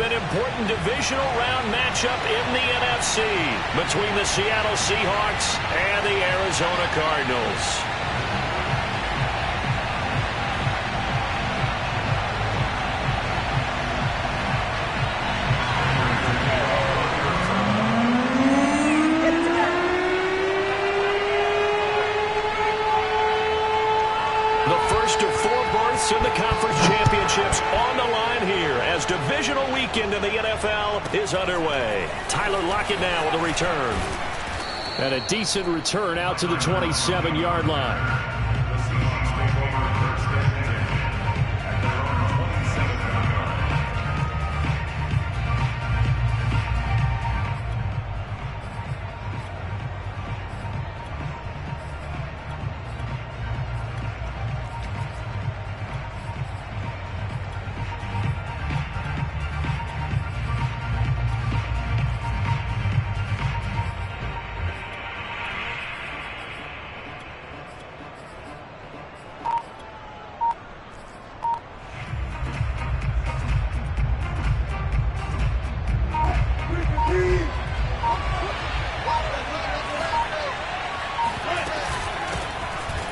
an important divisional round matchup in the NFC between the Seattle Seahawks and the Arizona Cardinals. In the conference championships on the line here as divisional weekend in the NFL is underway. Tyler Lockett now with a return. And a decent return out to the 27-yard line.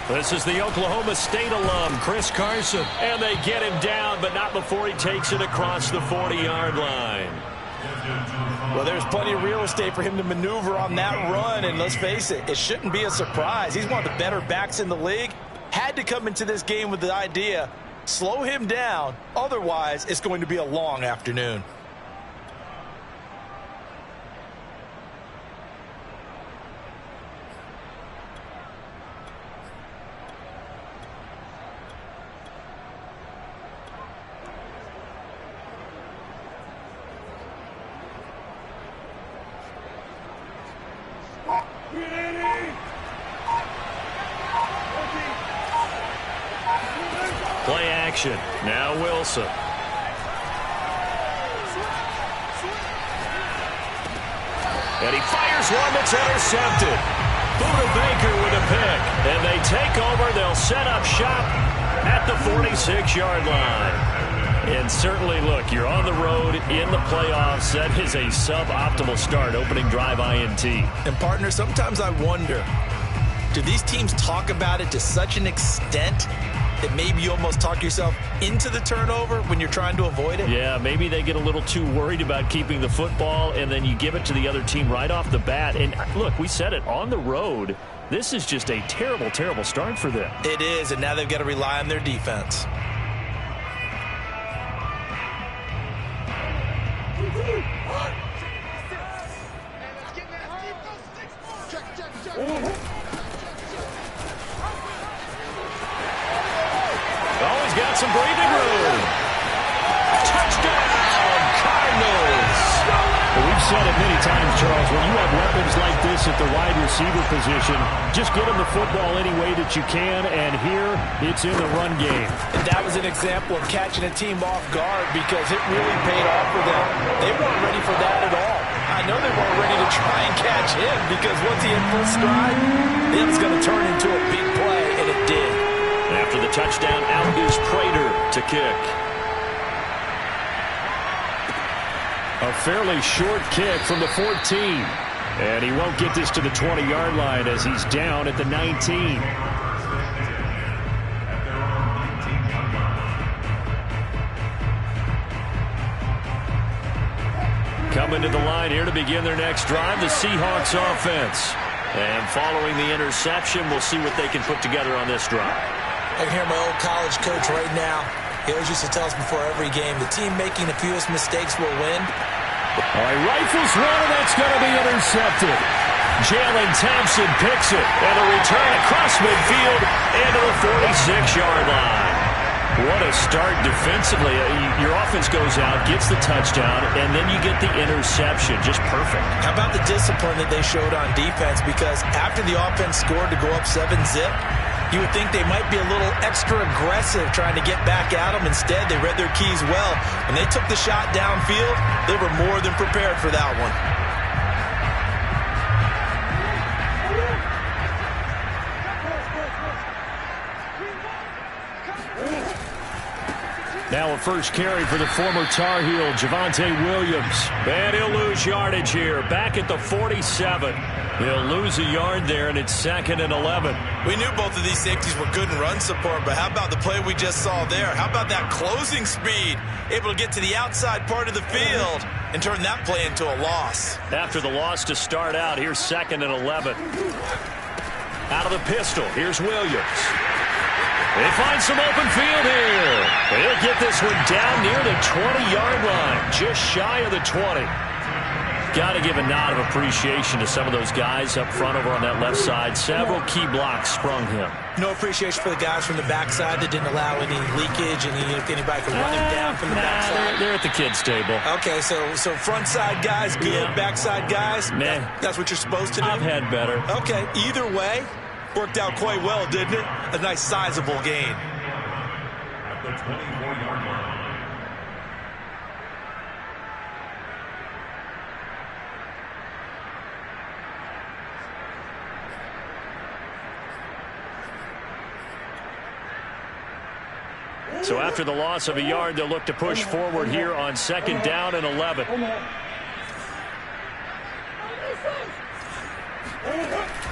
This is the Oklahoma State alum, Chris Carson. And they get him down, but not before he takes it across the 40-yard line. Well, there's plenty of real estate for him to maneuver on that run, and let's face it, it shouldn't be a surprise. He's one of the better backs in the league. Had to come into this game with the idea, slow him down, otherwise it's going to be a long afternoon. Play action. Now Wilson. And he fires one that's intercepted. Budda Baker with a pick. And they take over. They'll set up shop at the 46-yard line. And certainly, look, you're on the road in the playoffs. That is a suboptimal start, opening drive INT. And, partner, sometimes I wonder, do these teams talk about it to such an extent that maybe you almost talk yourself into the turnover when you're trying to avoid it? Yeah, maybe they get a little too worried about keeping the football, and then you give it to the other team right off the bat. And, look, we said it, on the road, this is just a terrible, terrible start for them. It is, and now they've got to rely on their defense. Got some breathing room. Touchdown, Cardinals. Well, we've said it many times, Charles, when you have weapons like this at the wide receiver position, just get them the football any way that you can, and here it's in the run game. And that was an example of catching a team off guard because it really paid off for them. They weren't ready for that at all. I know they weren't ready to try and catch him because once he hit full stride, it was going to turn into a big play, and it did. After the touchdown, out is Prater to kick. A fairly short kick from the 14. And he won't get this to the 20-yard line as he's down at the 19. Coming to the line here to begin their next drive, the Seahawks offense. And following the interception, we'll see what they can put together on this drive. I can hear my old college coach right now. He always used to tell us before every game, the team making the fewest mistakes will win. All right, rifles one, and that's going to be intercepted. Jalen Thompson picks it, and a return across midfield into the 46-yard line. What a start defensively. Your offense goes out, gets the touchdown, and then you get the interception. Just perfect. How about the discipline that they showed on defense? Because after the offense scored to go up 7-0, you would think they might be a little extra aggressive trying to get back at them. Instead, they read their keys well. When they took the shot downfield, they were more than prepared for that one. Now a first carry for the former Tar Heel, Javonte Williams. And he'll lose yardage here. Back at the 47. He'll lose a yard there, and it's 2nd and 11. We knew both of these safeties were good in run support, but how about the play we just saw there? How about that closing speed? Able to get to the outside part of the field and turn that play into a loss. After the loss to start out, here's 2nd and 11. Out of the pistol, here's Williams. They find some open field here. He'll get this one down near the 20-yard line, just shy of the 20. Got to give a nod of appreciation to some of those guys up front over on that left side. Several key blocks sprung him. No appreciation for the guys from the backside that didn't allow any leakage, and if anybody could run him down from the backside. They're at the kids' table. Okay, so front side guys good, backside guys, that's what you're supposed to do? I've had better. Okay, either way, worked out quite well, didn't it? A nice sizable gain. At the 24-yard line. So after the loss of a yard, they'll look to push forward here on 2nd down and 11.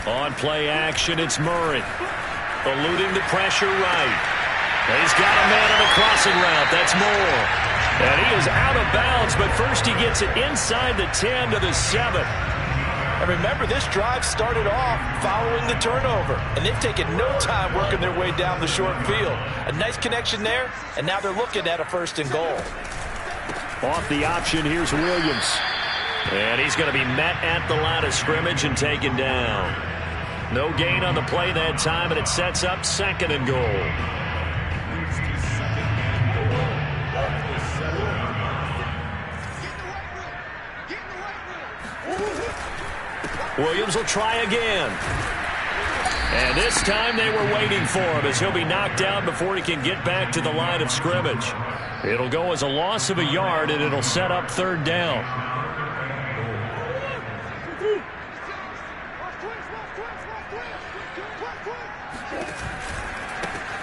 On play action, it's Murray. Eluding the pressure right. He's got a man on the crossing route. That's Moore. And he is out of bounds, but first he gets it inside the 10 to the 7. And remember, this drive started off following the turnover, and they've taken no time working their way down the short field. A nice connection there, and now they're looking at a 1st and goal. Off the option, here's Williams. And he's going to be met at the line of scrimmage and taken down. No gain on the play that time, and it sets up 2nd and goal. Williams will try again. And this time they were waiting for him as he'll be knocked down before he can get back to the line of scrimmage. It'll go as a loss of a yard, and it'll set up 3rd down.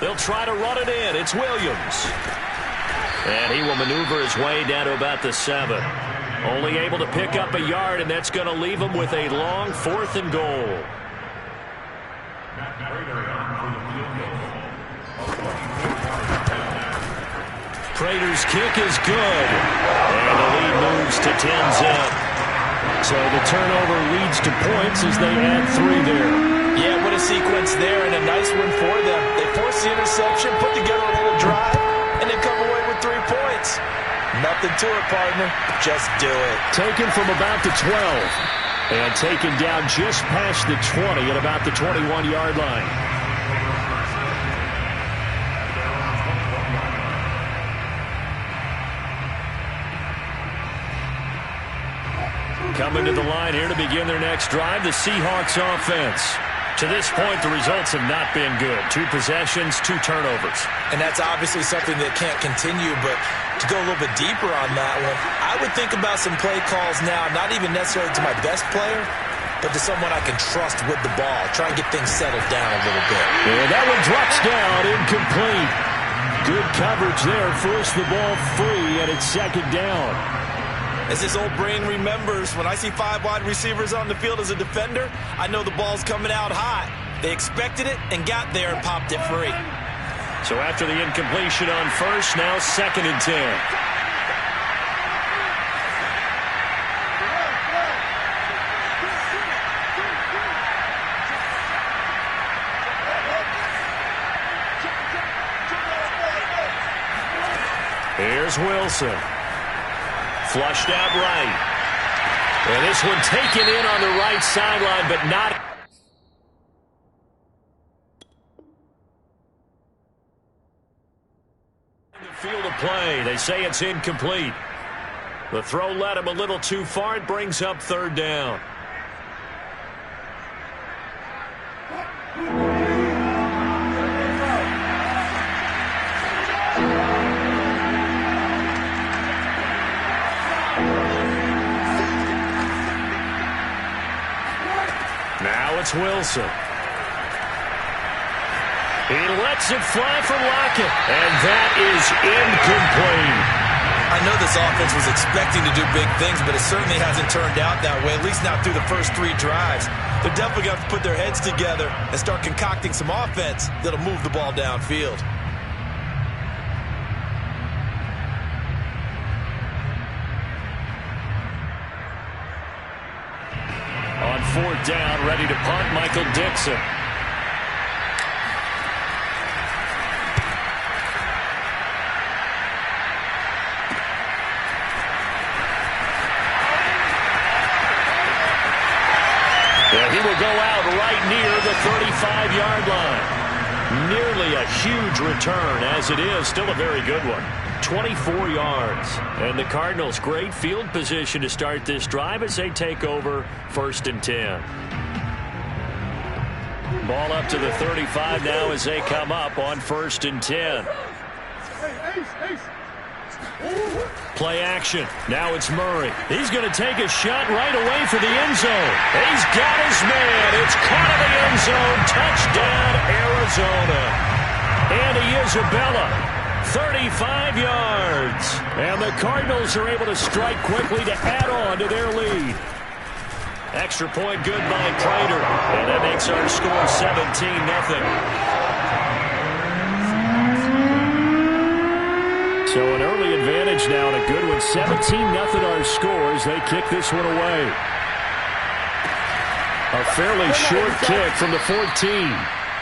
They'll try to run it in. It's Williams. And he will maneuver his way down to about the 7. Only able to pick up a yard, and that's going to leave him with a long 4th and goal. Prater's kick is good. And the lead moves to 10-zip. So the turnover leads to points as they add 3 there. Yeah, what a sequence there, and a nice one for them. They force the interception, put together a little drive, and then come away with 3 points. Nothing to it, partner. Just do it. Taken from about the 12. And taken down just past the 20 at about the 21-yard line. Coming to the line here to begin their next drive, the Seahawks offense. To this point, the results have not been good. 2 possessions, 2 turnovers. And that's obviously something that can't continue, but to go a little bit deeper on that one, I would think about some play calls now, not even necessarily to my best player, but to someone I can trust with the ball. Try and get things settled down a little bit. And that one drops down, incomplete. Good coverage there, forced the ball free, and it's 2nd down. As this old brain remembers, when I see 5 wide receivers on the field as a defender, I know the ball's coming out hot. They expected it and got there and popped it free. So after the incompletion on 1st, now 2nd and 10. Here's Wilson. Flushed out right. And this one taken in on the right sideline, but not. The field of play. They say it's incomplete. The throw led him a little too far. It brings up 3rd down. Now it's Wilson. He lets it fly for Lockett, and that is incomplete. I know this offense was expecting to do big things, but it certainly hasn't turned out that way, at least not through the first 3 drives. They're definitely going to have to put their heads together and start concocting some offense that'll move the ball downfield. On 4th down, ready to punt, Michael Dixon. Yeah, he will go out right near the 35-yard line. Nearly a huge return, as it is. Still a very good one. 24 yards. And the Cardinals, great field position to start this drive as they take over 1st and 10. Ball up to the 35 now as they come up on 1st and 10. Play action. Now it's Murray. He's going to take a shot right away for the end zone. He's got his man. It's caught in the end zone. Touchdown, Arizona. Andy Isabella, 35 yards. And the Cardinals are able to strike quickly to add on to their lead. Extra point good by Prater. And that makes our score 17-0. So an early advantage now and a good one. 17-0 our scores. They kick this one away. A fairly short kick from the 14.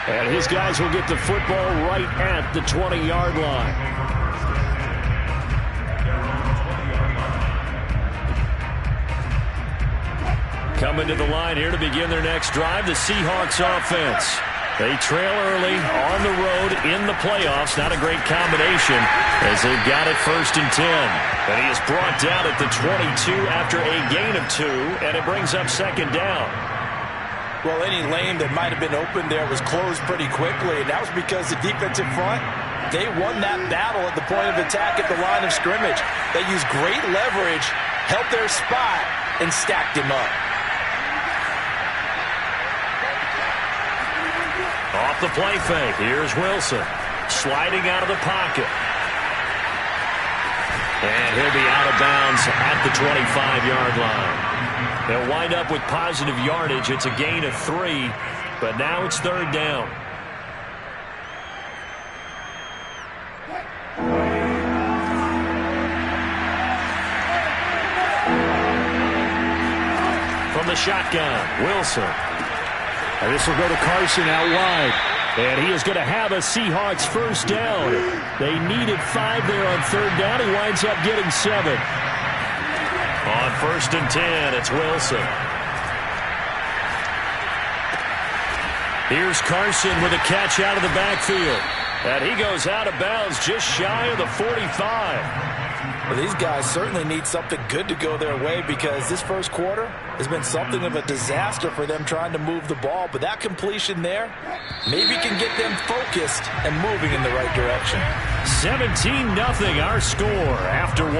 And his guys will get the football right at the 20-yard line. Coming to the line here to begin their next drive, the Seahawks offense. They trail early on the road in the playoffs. Not a great combination as they've got it 1st and 10. And he is brought down at the 22 after a gain of 2, and it brings up 2nd down. Well, any lane that might have been open there was closed pretty quickly, and that was because the defensive front, they won that battle at the point of attack at the line of scrimmage. They used great leverage, held their spot, and stacked him up. Off the play fake. Here's Wilson. Sliding out of the pocket. And he'll be out of bounds at the 25-yard line. They'll wind up with positive yardage. It's a gain of 3, but now it's 3rd down. From the shotgun, Wilson. And this will go to Carson out wide. And he is going to have a Seahawks 1st down. They needed 5 there on 3rd down. He winds up getting 7. On 1st and 10, it's Wilson. Here's Carson with a catch out of the backfield. And he goes out of bounds just shy of the 45. Well, these guys certainly need something good to go their way because this first quarter has been something of a disaster for them trying to move the ball. But that completion there maybe can get them focused and moving in the right direction. 17-0 our score after 1.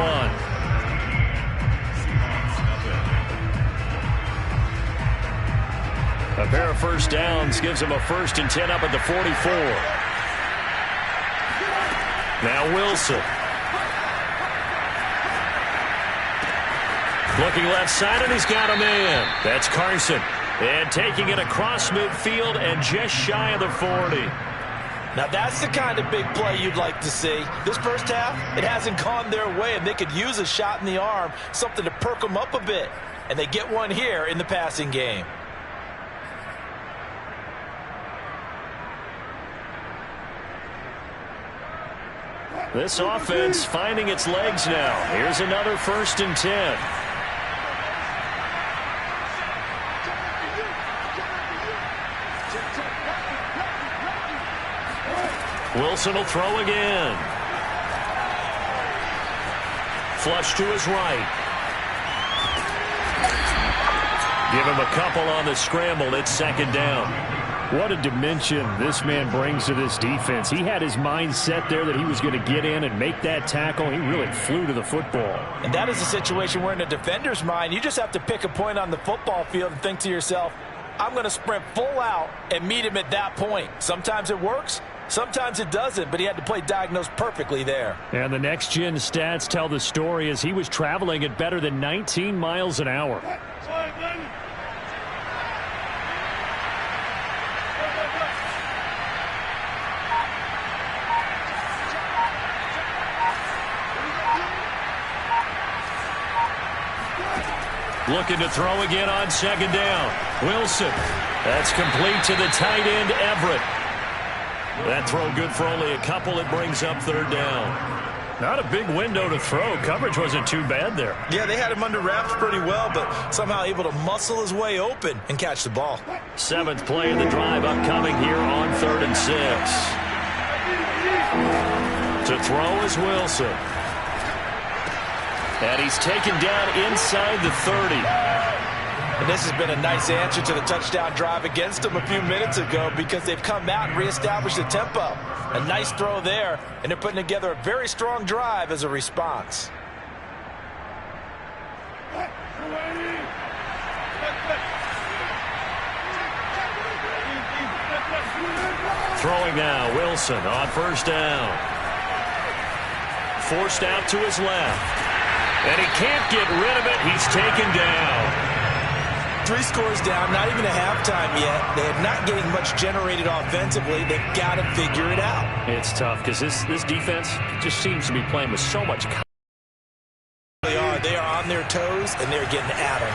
A pair of 1st downs gives them a 1st and 10 up at the 44. Now Wilson. Looking left side, and he's got a man. That's Carson. And taking it across midfield and just shy of the 40. Now that's the kind of big play you'd like to see. This first half, it hasn't gone their way, and they could use a shot in the arm, something to perk them up a bit. And they get one here in the passing game. This offense finding its legs now. Here's another 1st and 10. Wilson will throw again. Flush to his right. Give him a couple on the scramble. It's 2nd down. What a dimension this man brings to this defense. He had his mind set there that he was going to get in and make that tackle. He really flew to the football. And that is a situation where in a defender's mind, you just have to pick a point on the football field and think to yourself, I'm going to sprint full out and meet him at that point. Sometimes it works. Sometimes it doesn't, but he had to play diagnose perfectly there. And the next-gen stats tell the story as he was traveling at better than 19 miles an hour. Looking to throw again on second down. Wilson. That's complete to the tight end, Everett. That throw good for only a couple. It brings up third down. Not a big window to throw. Coverage wasn't too bad there. Yeah, they had him under wraps pretty well, but somehow able to muscle his way open and catch the ball. 7th play of the drive upcoming here on 3rd and 6. To throw is Wilson. And he's taken down inside the 30. And this has been a nice answer to the touchdown drive against them a few minutes ago because they've come out and reestablished the tempo. A nice throw there, and they're putting together a very strong drive as a response. Throwing now, Wilson on first down. Forced out to his left. And he can't get rid of it. He's taken down. 3 scores down, not even a halftime yet. They are not getting much generated offensively. They've got to figure it out. It's tough because this defense just seems to be playing with so much confidence. They are on their toes, and they're getting at them.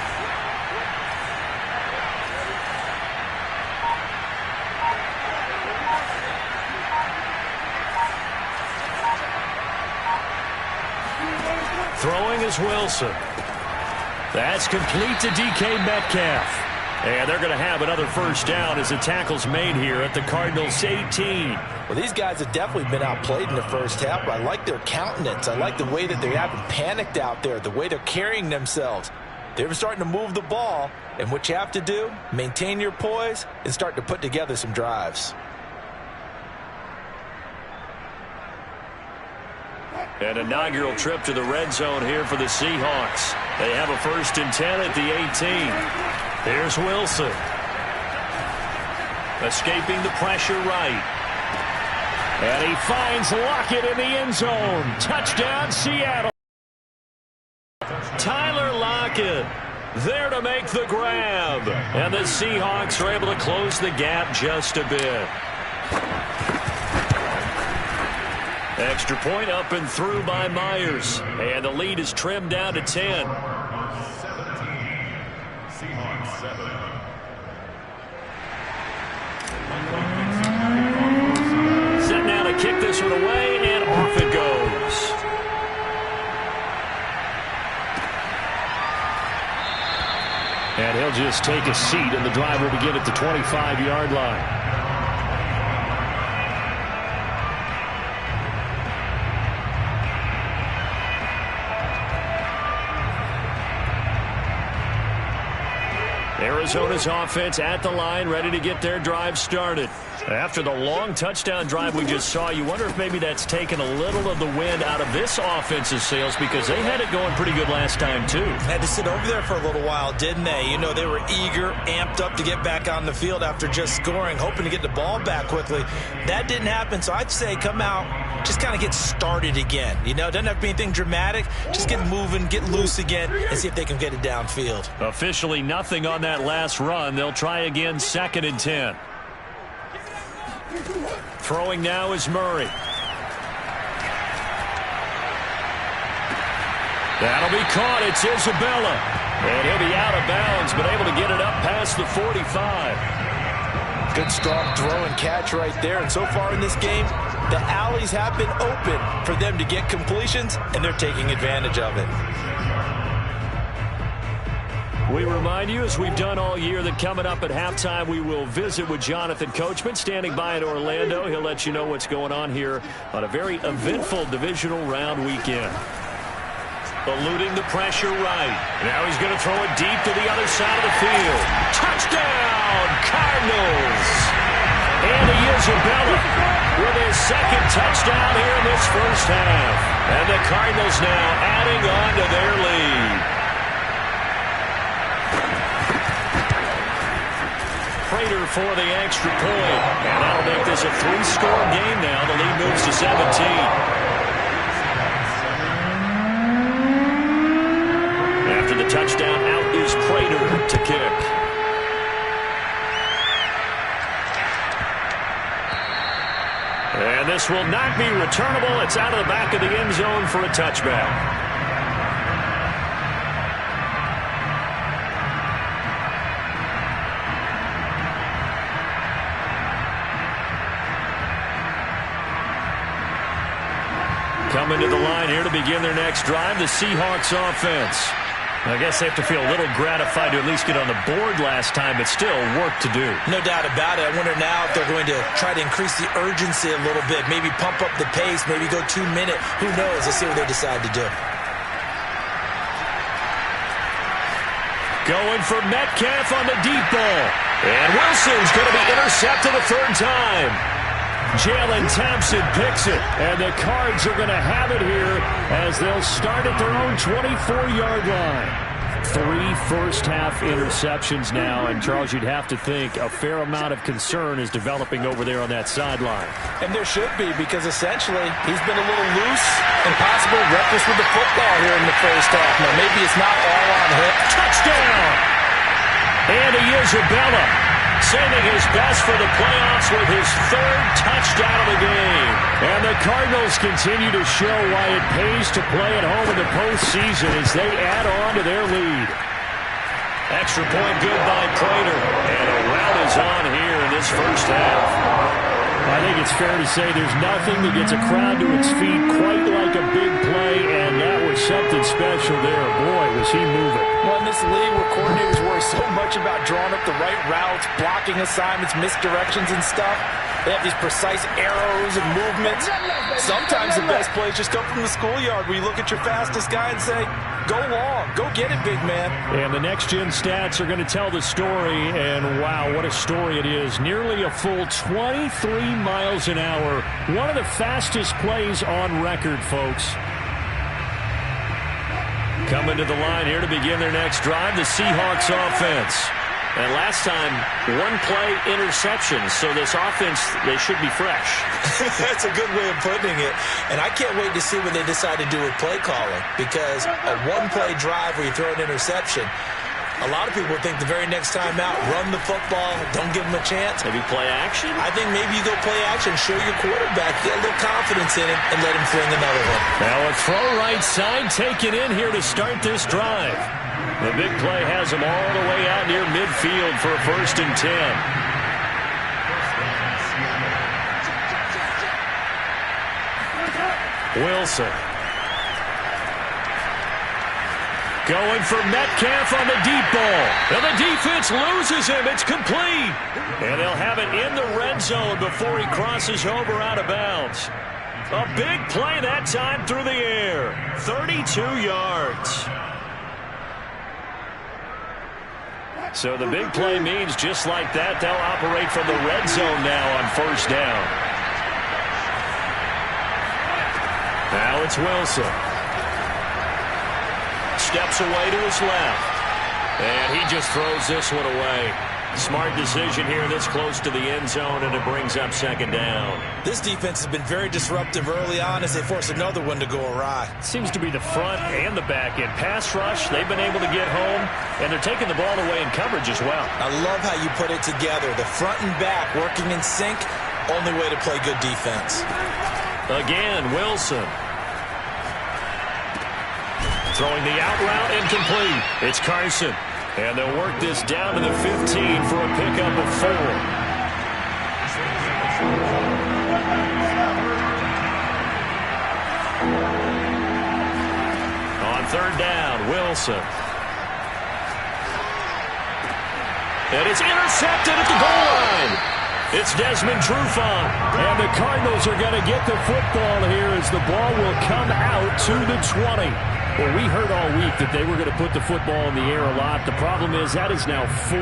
Throwing is Wilson. That's complete to DK Metcalf. And they're going to have another first down as the tackle's made here at the Cardinals' 18. Well, these guys have definitely been outplayed in the first half, but I like their countenance. I like the way that they haven't panicked out there, the way they're carrying themselves. They're starting to move the ball, and what you have to do, maintain your poise and start to put together some drives. An inaugural trip to the red zone here for the Seahawks. They have a 1st and 10 at the 18. Here's Wilson. Escaping the pressure right. And he finds Lockett in the end zone. Touchdown, Seattle. Tyler Lockett there to make the grab. And the Seahawks are able to close the gap just a bit. Extra point up and through by Myers. And the lead is trimmed down to 10. 17. Seahawks 7. Set now to kick this one away, and off it goes. And he'll just take a seat, and the drive will begin at the 25-yard line. Arizona's offense at the line, ready to get their drive started. After the long touchdown drive we just saw, you wonder if maybe that's taken a little of the wind out of this offense's sails because they had it going pretty good last time, too. Had to sit over there for a little while, didn't they? You know, they were eager, amped up to get back on the field after just scoring, hoping to get the ball back quickly. That didn't happen, so I'd say come out, just kind of get started again. You know, it doesn't have to be anything dramatic. Just get moving, get loose again, and see if they can get it downfield. Officially nothing on that last run. They'll try again, 2nd and 10. Throwing now is Murray. That'll be caught. It's Isabella. And he'll be out of bounds, but able to get it up past the 45. Good strong throw and catch right there. And so far in this game, the alleys have been open for them to get completions, and they're taking advantage of it. We remind you, as we've done all year, that coming up at halftime, we will visit with Jonathan Coachman, standing by in Orlando. He'll let you know what's going on here on a very eventful divisional round weekend. Eluding the pressure right. Now he's going to throw it deep to the other side of the field. Touchdown, Cardinals! Andy Isabella with his 2nd touchdown here in this first half. And the Cardinals now adding on to their lead. Prater for the extra point. And that'll make this a 3-score game now. The lead moves to 17. After the touchdown, out is Prater to kick. And this will not be returnable. It's out of the back of the end zone for a touchback. Coming to the line here to begin their next drive, the Seahawks offense. I guess they have to feel a little gratified to at least get on the board last time, but still work to do. No doubt about it. I wonder now if they're going to try to increase the urgency a little bit, maybe pump up the pace, maybe go 2 minute. Who knows? Let's see what they decide to do. Going for Metcalf on the deep ball. And Wilson's going to be intercepted a third time. Jalen Thompson picks it, and the Cards are going to have it here as they'll start at their own 24-yard line. 3 first-half interceptions now, and Charles, you'd have to think a fair amount of concern is developing over there on that sideline. And there should be, because essentially he's been a little loose and possibly reckless with the football here in the first half. Now, maybe it's not all on him. Touchdown! Andy Isabella saving his best for the playoffs with his 3rd touchdown of the game. And the Cardinals continue to show why it pays to play at home in the postseason as they add on to their lead. Extra point good by Prater. And a rout is on here in this first half. I think it's fair to say there's nothing that gets a crowd to its feet quite like a big play, and that was something special there. Boy, was he moving. Well, in this league where coordinators worry so much about drawing up the right routes, blocking assignments, misdirections and stuff, they have these precise arrows and movements. Sometimes the best plays just come from the schoolyard where you look at your fastest guy and say, go long, go get it, big man. And the next-gen stats are going to tell the story, and wow, what a story it is. Nearly a full 23 miles an hour. One of the fastest plays on record, folks. Coming to the line here to begin their next drive, the Seahawks offense. And last time, 1-play interception. So this offense, they should be fresh. That's a good way of putting it. And I can't wait to see what they decide to do with play calling. Because a 1-play drive where you throw an interception, a lot of people think the very next time out, run the football, don't give them a chance. Maybe play action? I think maybe you go play action, show your quarterback, get a little confidence in him, and let him fling another one. Now a throw right side taken in here to start this drive. The big play has him all the way out near midfield for a 1st and 10. Wilson. Going for Metcalf on the deep ball. And the defense loses him. It's complete. And they'll have it in the red zone before he crosses over out of bounds. A big play that time through the air. 32 yards. So the big play means just like that, they'll operate from the red zone now on 1st down. Now it's Wilson. Steps away to his left. And he just throws this one away. Smart decision here this close to the end zone, and it brings up 2nd down. This defense has been very disruptive early on as they force another one to go awry. Seems to be the front and the back end. Pass rush, they've been able to get home, and they're taking the ball away in coverage as well. I love how you put it together. The front and back working in sync, only way to play good defense. Again, Wilson. Throwing the out route incomplete. It's Carson. And they'll work this down to the 15 for a pickup of 4. On 3rd down, Wilson. And it's intercepted at the goal line. It's Desmond Trufant. And the Cardinals are going to get the football here as the ball will come out to the 20. Well, we heard all week that they were going to put the football in the air a lot. The problem is that is now 4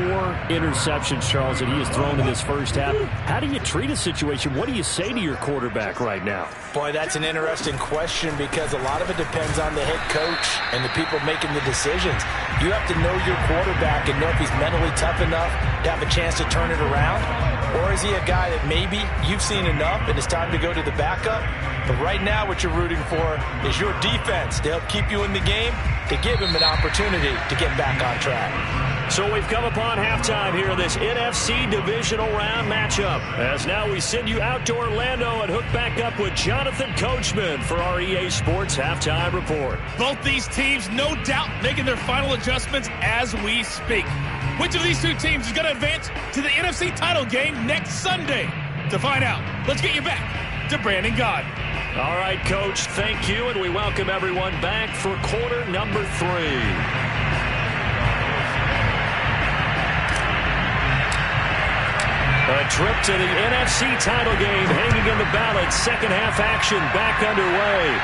interceptions, Charles, that he has thrown in this first half. How do you treat a situation? What do you say to your quarterback right now? Boy, that's an interesting question because a lot of it depends on the head coach and the people making the decisions. You have to know your quarterback and know if he's mentally tough enough to have a chance to turn it around. Or is he a guy that maybe you've seen enough and it's time to go to the backup? But right now what you're rooting for is your defense to help keep you in the game, to give him an opportunity to get back on track. So we've come upon halftime here in this NFC divisional round matchup. As now we send you out to Orlando and hook back up with Jonathan Coachman for our EA Sports Halftime Report. Both these teams, no doubt, making their final adjustments as we speak. Which of these two teams is going to advance to the NFC title game next Sunday? To find out, let's get you back to Brandon Gaudin. All right, Coach, thank you, and we welcome everyone back for quarter number 3. A trip to the NFC title game hanging in the balance. Second half action back underway.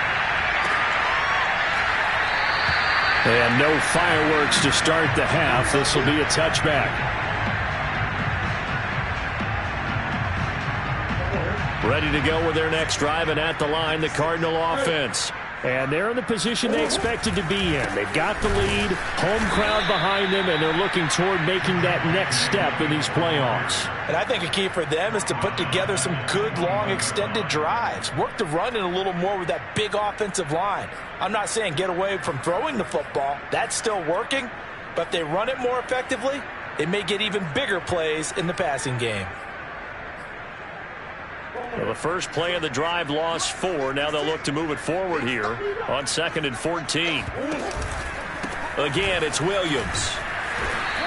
And no fireworks to start the half. This will be a touchback. Ready to go with their next drive, and at the line, the Cardinal offense. And they're in the position they expected to be in. They've got the lead, home crowd behind them, and they're looking toward making that next step in these playoffs. And I think a key for them is to put together some good, long, extended drives. Work the run in a little more with that big offensive line. I'm not saying get away from throwing the football. That's still working. But if they run it more effectively, they may get even bigger plays in the passing game. Well, the first play of the drive lost 4. Now they'll look to move it forward here on 2nd and 14. Again, it's Williams.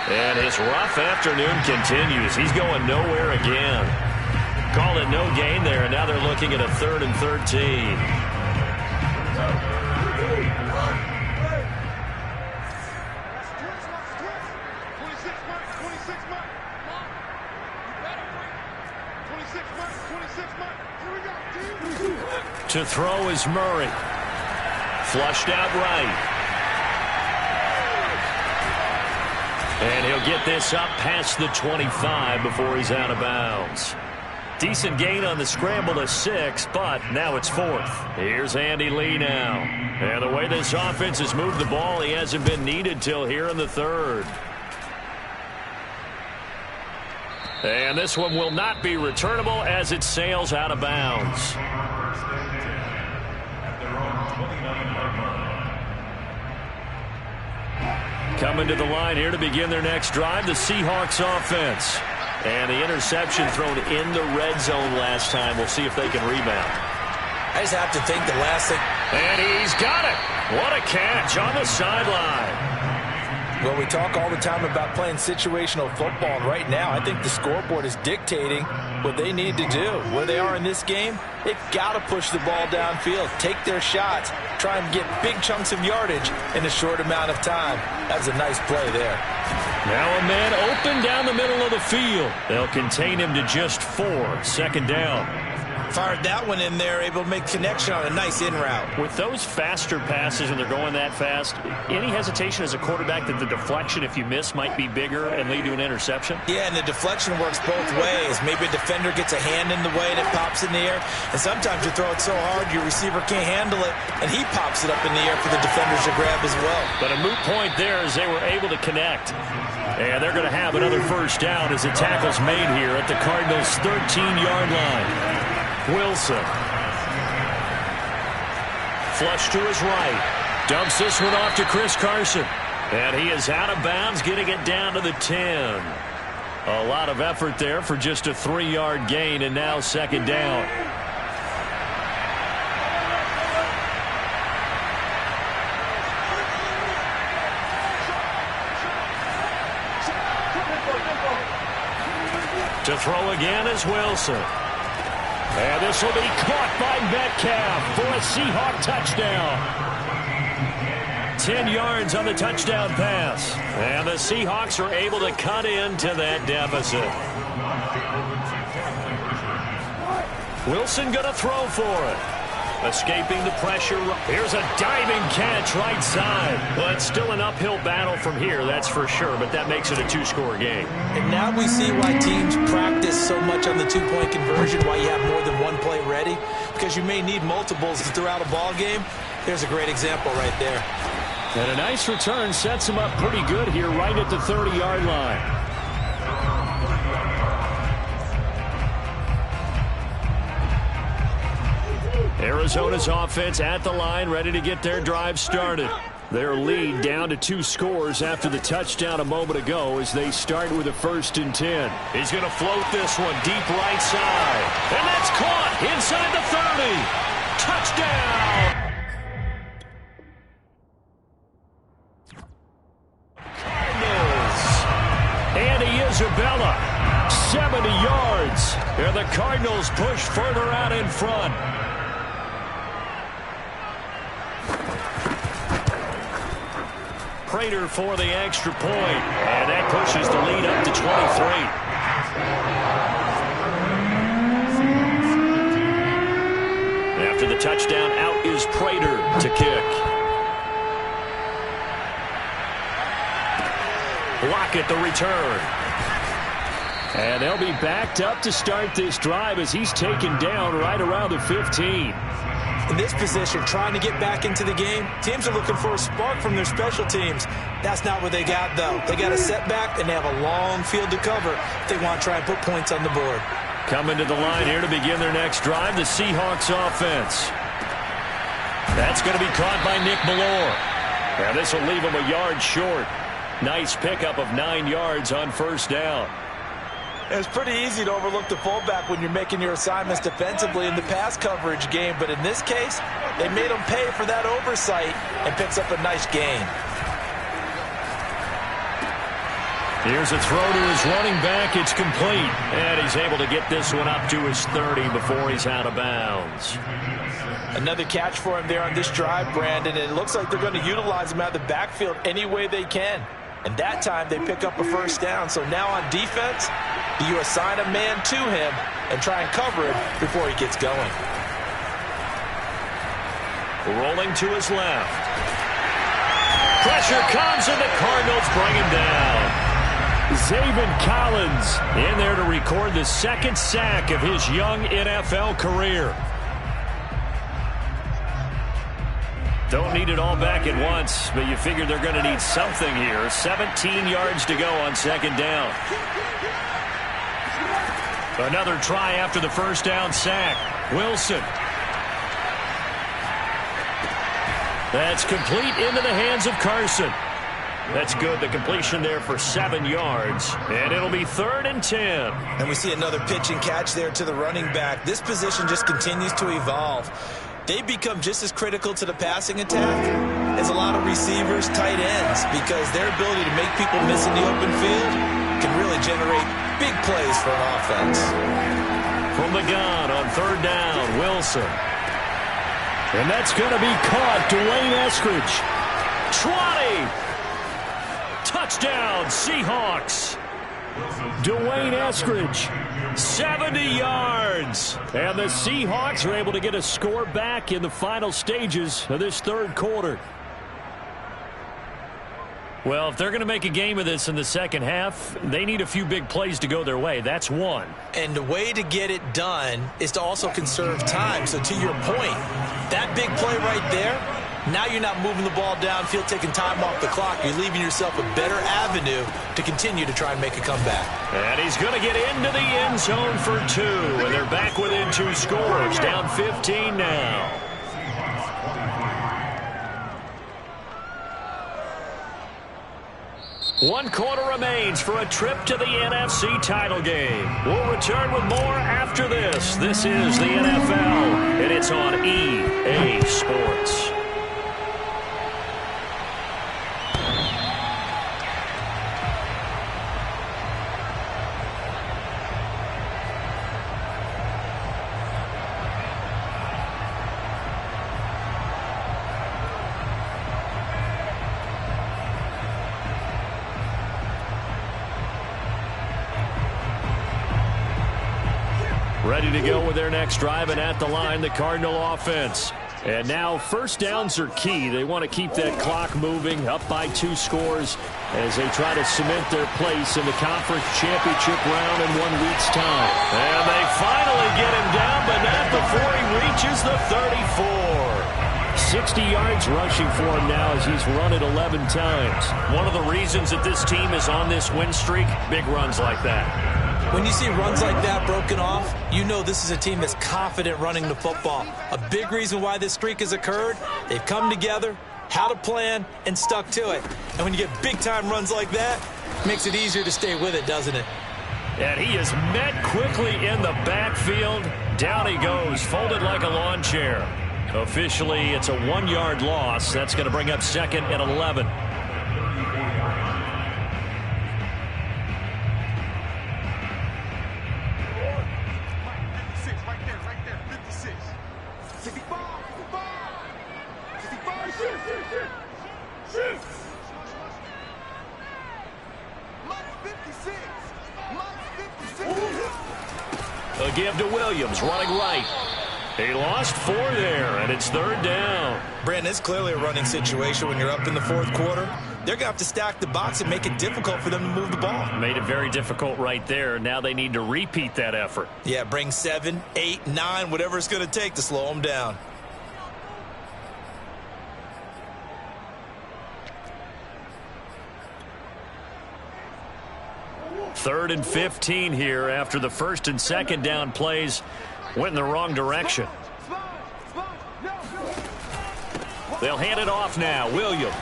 And his rough afternoon continues. He's going nowhere again. Call it no gain there, and now they're looking at a 3rd and 13. To throw is Murray. Flushed out right. And he'll get this up past the 25 before he's out of bounds. Decent gain on the scramble to 6, but now it's 4th. Here's Andy Lee now. And the way this offense has moved the ball, he hasn't been needed till here in the 3rd. And this one will not be returnable as it sails out of bounds. Coming to the line here to begin their next drive, the Seahawks offense. And the interception thrown in the red zone last time. We'll see if they can rebound. I just have to think the last thing. And he's got it. What a catch on the sideline. Well, we talk all the time about playing situational football, and right now I think the scoreboard is dictating what they need to do. Where they are in this game, they've got to push the ball downfield, take their shots, try and get big chunks of yardage in a short amount of time. That was a nice play there. Now a man open down the middle of the field. They'll contain him to just 4. 2nd down. Fired that one in there, able to make connection on a nice in route. With those faster passes when they're going that fast, any hesitation as a quarterback that the deflection, if you miss, might be bigger and lead to an interception? Yeah, and the deflection works both ways. Maybe a defender gets a hand in the way and it pops in the air. And sometimes you throw it so hard your receiver can't handle it, and he pops it up in the air for the defenders to grab as well. But a moot point there as they were able to connect. And they're going to have another first down as the tackle's made here at the Cardinals' 13-yard line. Wilson. Flush to his right. Dumps this one off to Chris Carson. And he is out of bounds, getting it down to the 10. A lot of effort there for just a 3-yard gain, and now 2nd down. To throw again is Wilson. And this will be caught by Metcalf for a Seahawk touchdown. 10 yards on the touchdown pass. And the Seahawks are able to cut into that deficit. Wilson going to throw for it. Escaping the pressure. Here's a diving catch right side. But still an uphill battle from here, that's for sure. But that makes it a two-score game. And now we see why teams practice so much on the two-point conversion, why you have more than one play ready. Because you may need multiples throughout a ball game. Here's a great example right there. And a nice return sets him up pretty good here right at the 30-yard line. Arizona's offense at the line, ready to get their drive started. Their lead down to 2 scores after the touchdown a moment ago as they start with a 1st and 10. He's going to float this one deep right side. And that's caught inside the 30. Touchdown! Cardinals. Andy Isabella, 70 yards. And the Cardinals push further out in front. Prater for the extra point, and that pushes the lead up to 23. After the touchdown, out is Prater to kick. Lockett the return. And they'll be backed up to start this drive as he's taken down right around the 15. In this position, trying to get back into the game, teams are looking for a spark from their special teams. That's not what they got, though. They got a setback, and they have a long field to cover if they want to try and put points on the board. Coming to the line here to begin their next drive, the Seahawks offense. That's going to be caught by Nick Bellore. Now this will leave him a yard short. Nice pickup of 9 yards on 1st down. It's pretty easy to overlook the fullback when you're making your assignments defensively in the pass coverage game, but in this case, they made him pay for that oversight and picks up a nice gain. Here's a throw to his running back. It's complete. And he's able to get this one up to his 30 before he's out of bounds. Another catch for him there on this drive, Brandon, and it looks like they're going to utilize him out of the backfield any way they can. And that time they pick up a 1st down. So now on defense, you assign a man to him and try and cover him before he gets going. Rolling to his left. Pressure comes and the Cardinals bring him down. Zaven Collins in there to record the 2nd sack of his young NFL career. Don't need it all back at once, but you figure they're going to need something here. 17 yards to go on 2nd down. Another try after the 1st down sack. Wilson. That's complete into the hands of Carson. That's good. The completion there for 7 yards. And it'll be 3rd and 10. And we see another pitch and catch there to the running back. This position just continues to evolve. They become just as critical to the passing attack as a lot of receivers, tight ends, because their ability to make people miss in the open field can really generate big plays for an offense. From the gun on 3rd down, Wilson. And that's going to be caught. Dwayne Eskridge. 20. Touchdown, Seahawks. Dwayne Eskridge, 70 yards. And the Seahawks are able to get a score back in the final stages of this 3rd quarter. Well, if they're going to make a game of this in the 2nd half, they need a few big plays to go their way. That's one. And the way to get it done is to also conserve time. So to your point, that big play right there, now you're not moving the ball downfield, taking time off the clock. You're leaving yourself a better avenue to continue to try and make a comeback. And he's going to get into the end zone for 2. And they're back within 2 scores, down 15 now. One quarter remains for a trip to the NFC title game. We'll return with more after this. This is the NFL, and it's on EA Sports. ready to go with their next drive, and at the line, the Cardinal offense. And now first downs are key. They want to keep that clock moving, up by 2 scores as they try to cement their place in the conference championship round in 1 week's time. And they finally get him down, but not before he reaches the 34. 60 yards rushing for him now as he's run it 11 times. One of the reasons that this team is on this win streak, big runs like that. When you see runs like that broken off, you know this is a team that's confident running the football. A big reason why this streak has occurred, they've come together, had a plan, and stuck to it. And when you get big-time runs like that, it makes it easier to stay with it, doesn't it? And he is met quickly in the backfield. Down he goes, folded like a lawn chair. Officially, it's a 1-yard loss. That's going to bring up second and 11. A give to Williams, running right. He lost 4 there, and it's 3rd down. Brandon, it's clearly a running situation when you're up in the 4th quarter. They're going to have to stack the box and make it difficult for them to move the ball. Made it very difficult right there. Now they need to repeat that effort. Yeah, bring 7, 8, 9, whatever it's going to take to slow them down. Third and 15 here after the 1st and 2nd down plays went in the wrong direction. They'll hand it off now. Williams.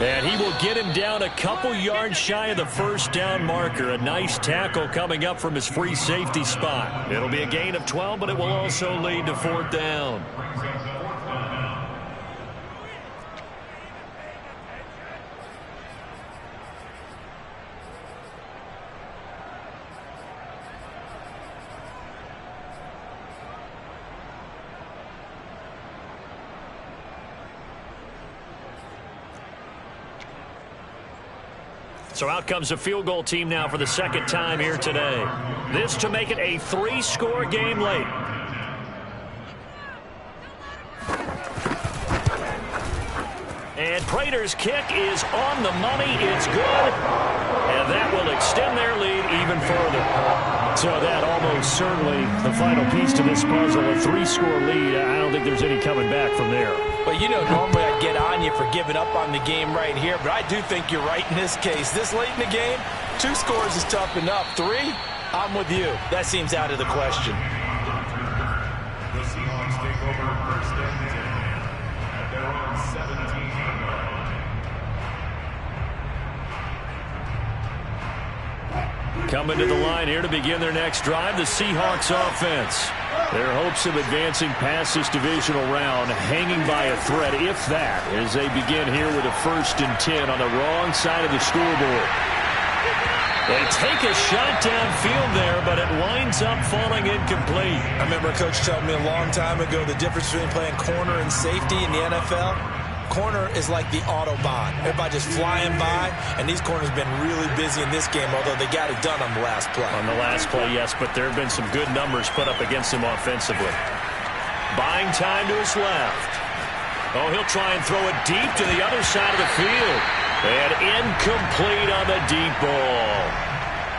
And he will get him down a couple yards shy of the 1st down marker. A nice tackle coming up from his free safety spot. It'll be a gain of 12, but it will also lead to 4th down. So out comes the field goal team now for the 2nd time here today. This to make it a 3-score game late. And Prater's kick is on the money. It's good. And that will extend their lead even further. So that almost certainly the final piece to this puzzle. A 3-score lead. I don't think there's any coming back from there. But, you know, normally I'd get on you for giving up on the game right here, but I do think you're right in this case. This late in the game, 2 scores is tough enough. 3, I'm with you. That seems out of the question. The Seahawks take over 1st and 10 at their own 17-yard line. Coming to the line here to begin their next drive, the Seahawks offense. Their hopes of advancing past this divisional round hanging by a thread, if that, as they begin here with a 1st and 10 on the wrong side of the scoreboard. They take a shot downfield there, but it winds up falling incomplete. I remember a coach telling me a long time ago the difference between playing corner and safety in the NFL. Corner is like the Autobahn. Everybody just flying by, and these corners have been really busy in this game, although they got it done on the last play. On the last play, yes, but there have been some good numbers put up against him offensively. Buying time to his left. Oh, he'll try and throw it deep to the other side of the field. And incomplete on the deep ball.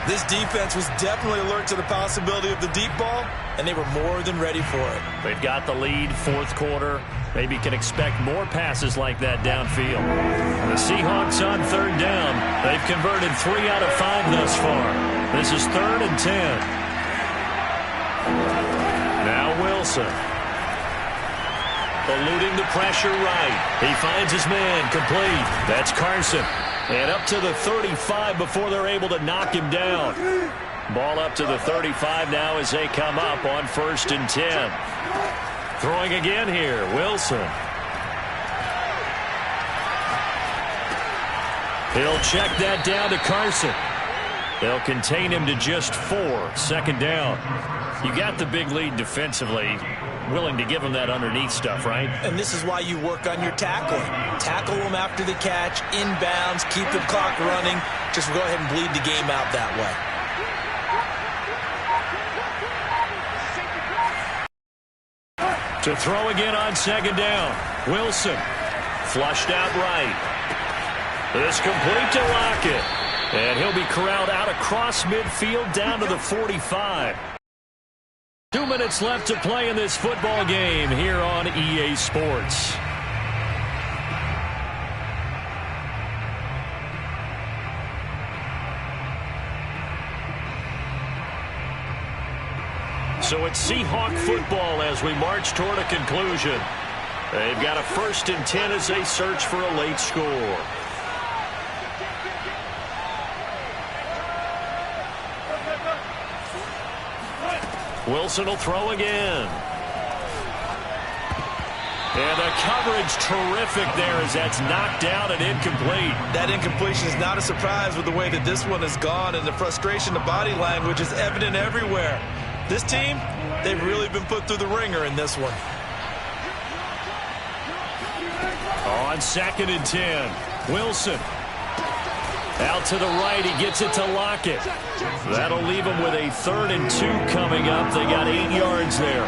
This defense was definitely alert to the possibility of the deep ball, and they were more than ready for it. They've got the lead, 4th quarter. Maybe can expect more passes like that downfield. The Seahawks on 3rd down. They've converted 3 out of 5 thus far. This is 3rd and 10. Now Wilson. Eluding the pressure right. He finds his man complete. That's Carson. And up to the 35 before they're able to knock him down. Ball up to the 35 now as they come up on 1st and 10. Throwing again here, Wilson. He'll check that down to Carson. They'll contain him to just 4, 2nd down. You got the big lead defensively. Willing to give him that underneath stuff, right? And this is why you work on your tackling. Tackle them after the catch, inbounds, keep the clock running. Just go ahead and bleed the game out that way. To throw again on second down. Wilson flushed out right. This complete to Lockett. And he'll be corralled out across midfield down to the 45. 2 minutes left to play in this football game here on EA Sports. So it's Seahawk football as we march toward a conclusion. They've got a 1st and 10 as they search for a late score. Wilson will throw again. And the coverage terrific there as that's knocked down and incomplete. That incompletion is not a surprise with the way that this one has gone, and the frustration, the body language is evident everywhere. This team, they've really been put through the ringer in this one. On 2nd and 10, Wilson. Out to the right, he gets it to Lockett. That'll leave him with a 3rd and 2 coming up. They got 8 yards there.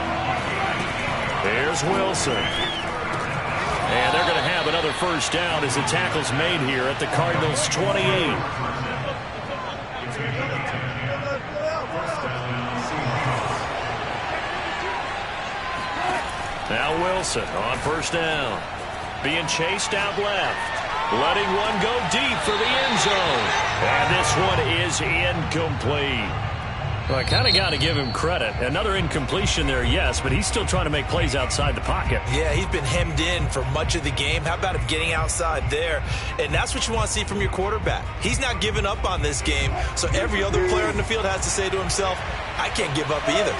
There's Wilson. And they're going to have another 1st down as the tackle's made here at the Cardinals' 28. Now Wilson on 1st down. Being chased out left. Letting one go deep for the end zone. And this one is incomplete. Well, I kind of got to give him credit. Another incompletion there, yes, but he's still trying to make plays outside the pocket. Yeah, he's been hemmed in for much of the game. How about him getting outside there? And that's what you want to see from your quarterback. He's not giving up on this game, so every other player in the field has to say to himself, I can't give up either.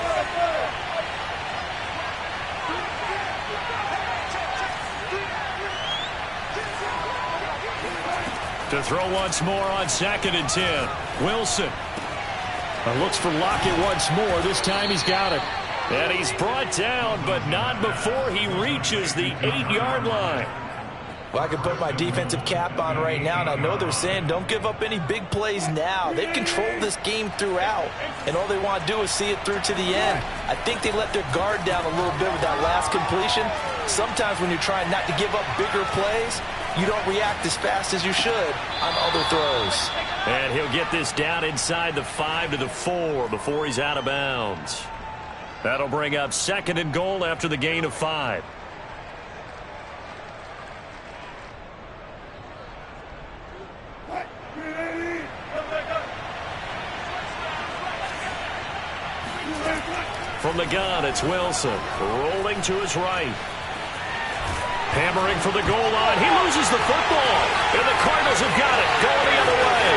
To throw once more on 2nd and 10. Wilson looks for Lockett once more. This time he's got it. And he's brought down, but not before he reaches the 8-yard line. Well, I can put my defensive cap on right now, and I know they're saying don't give up any big plays now. They've controlled this game throughout, and all they want to do is see it through to the end. I think they let their guard down a little bit with that last completion. Sometimes when you're trying not to give up bigger plays, you don't react as fast as you should on other throws. And he'll get this down inside the 5 to the 4 before he's out of bounds. That'll bring up 2nd and goal after the gain of 5. From the gun, it's Wilson rolling to his right. Hammering for the goal line. He loses the football. And the Cardinals have got it. Going the other way.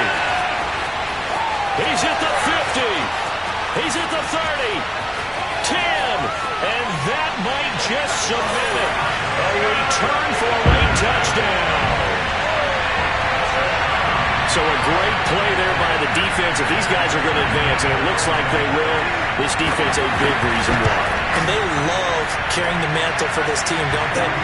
He's at the 50. He's at the 30. 10. And that might just submit it. A return for a late touchdown. So a great play there by the defense. If these guys are going to advance, and it looks like they will, this defense a big reason why. And they love carrying the mantle for this team, don't they?